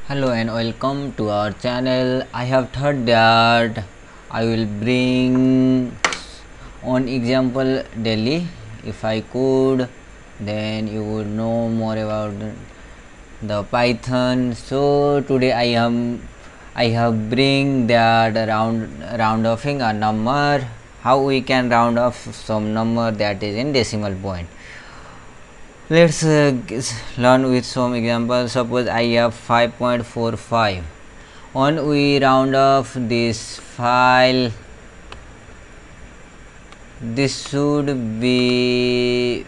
Hello and welcome to our channel. I have thought that I will bring one example daily. If I could, then you would know more about the Python. So today I have bring that round offing a number. How we can round off some number that is in decimal point. Let's learn with some examples. Suppose I have 5.45. When we round off this file, this should be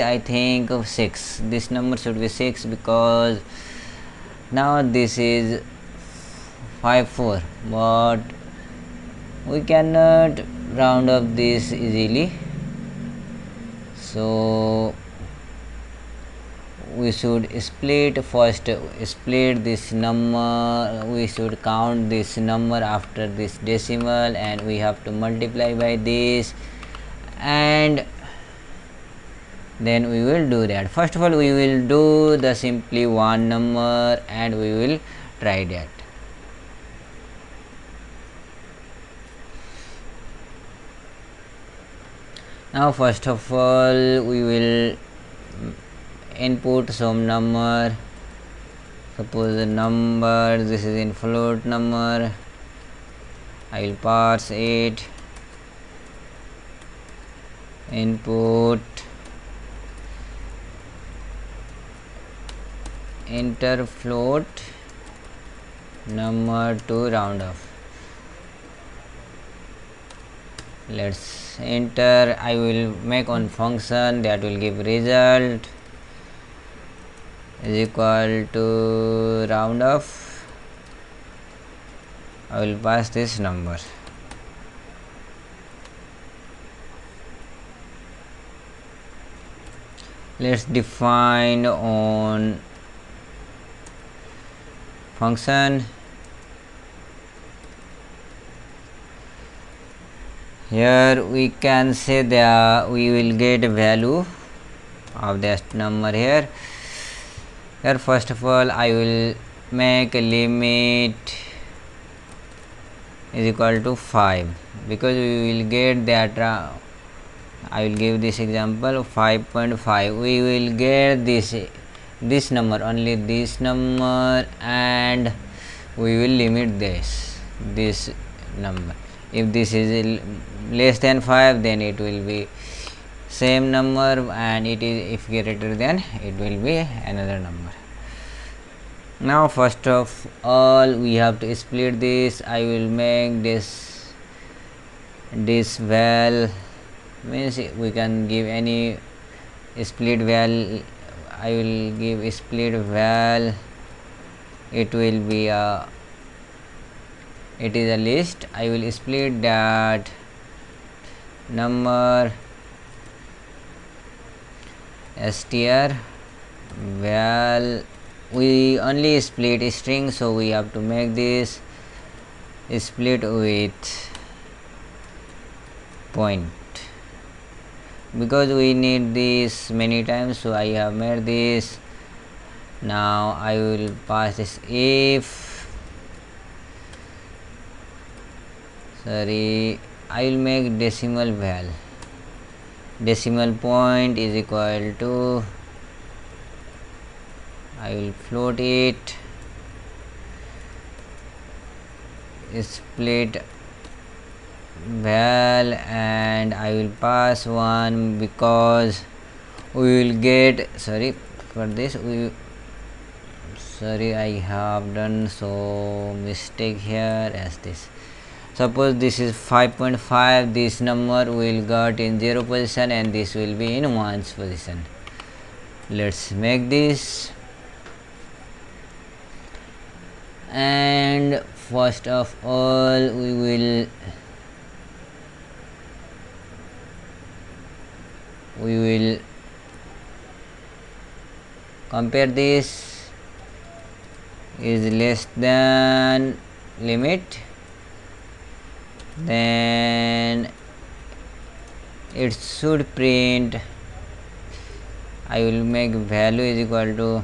I think of 6. This number should be 6 because now this is 54, but we cannot round up this easily. So we should split this number. We should count this number after this decimal, and we have to multiply by this, and then we will do that. First of all, we will do the simply one number and we will try that. Now first of all, we will input some number. Suppose the number, this is in float number. I will parse it, input, enter float number to round off. Let's enter. I will make one function that will give result is equal to round off. I will pass this number. Let's define on function. Here we can say that we will get value of that number here. Here first of all I will make a limit is equal to 5 because we will get that I will give this example 5.5. we will get this number, only this number, and we will limit this number. If this is less than 5, then it will be same number, and it is if greater than, it will be another number. Now first of all we have to split this. I will make this val, means we can give any split val. I will give split val. It will be it is a list. I will split that number str val. We only split string, so we have to make this split with point because we need this many times, so I have made this. Now I will pass this I will make decimal val. Decimal point is equal to, I will float it, split val, and I will pass 1 because we will get, sorry for this, I have done so mistake here as this. Suppose this is 5.5, this number will got in 0 position and this will be in 1's position. Let's make this, and first of all we will compare this is less than limit, then it should print, I will make value is equal to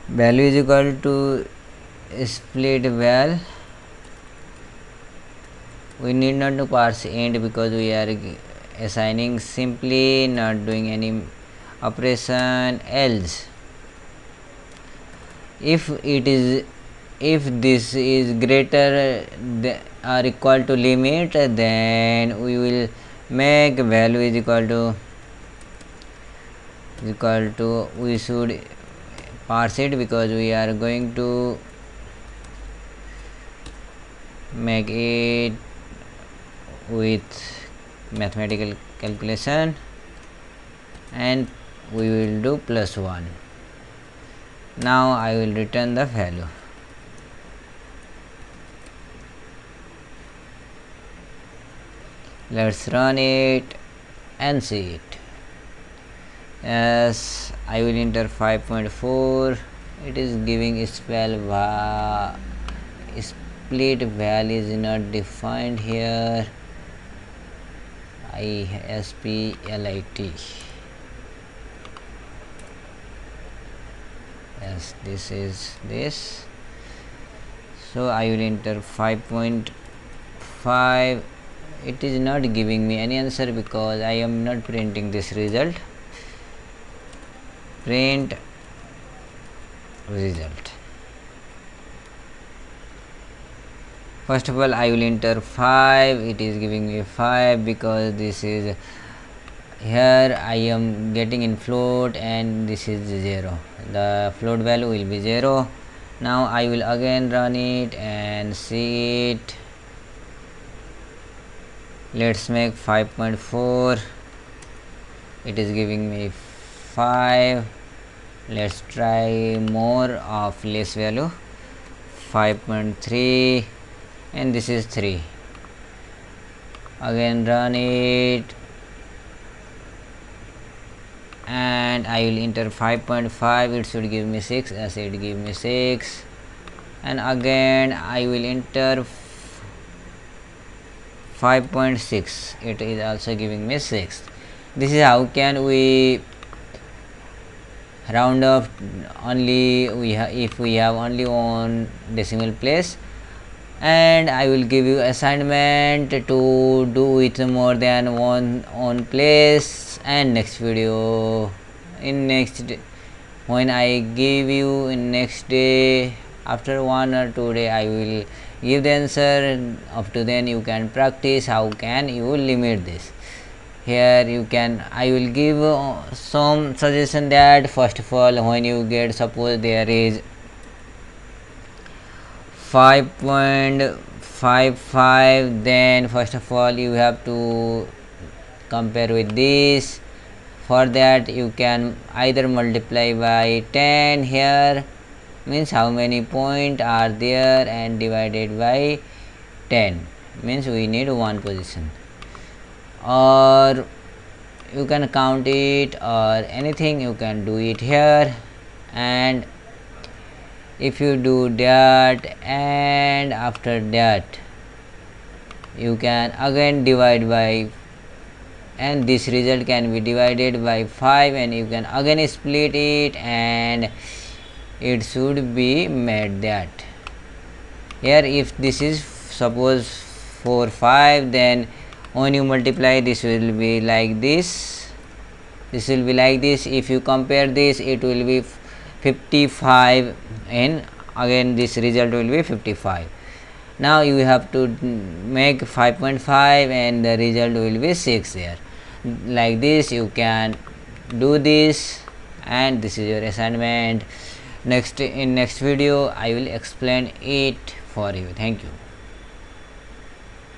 value is equal to split val. We need not to parse int because we are assigning simply, not doing any operation else. If this is greater or equal to limit, then we will make value is equal to we should parse it, because we are going to make it with mathematical calculation, and we will do +1. Now I will return the value. Let's run it and see it. Yes, I will enter 5.4. It is giving split val is not defined here. ISPLIT. Yes, this is this. So I will enter 5.5. It is not giving me any answer because I am not printing this result. Print result. First of all, I will enter 5. It is giving me 5 because this is here I am getting in float and this is 0. The float value will be 0. Now I will again run it and see it. Let's make 5.4. It is giving me 5. Let's try more of less value. 5.3, and this is 3. Again run it and I will enter 5.5. It should give me 6. As it give me 6, and again I will enter 5.6. it is also giving me 6. This is how can we round off only if we have only one decimal place. And I will give you assignment to do with more than one place, and next video when I give you in next day, after 1 or 2 days I will give the answer. Up to then you can practice how can you limit this. Here you can, I will give some suggestion that first of all, when you get, suppose there is 5.55, then first of all you have to compare with this. For that you can either multiply by 10 here, means how many points are there, and divided by 10, means we need one position, or you can count it, or anything you can do it here. And if you do that, and after that you can again divide by, and this result can be divided by 5, and you can again split it, and it should be made that. Here if this is suppose 4 5, then when you multiply this will be like this, this will be like this. If you compare this, it will be 55, and again this result will be 55. Now you have to make 5.5 and the result will be 6 here. Like this you can do this, and this is your assignment. In next video I will explain it for you. Thank you.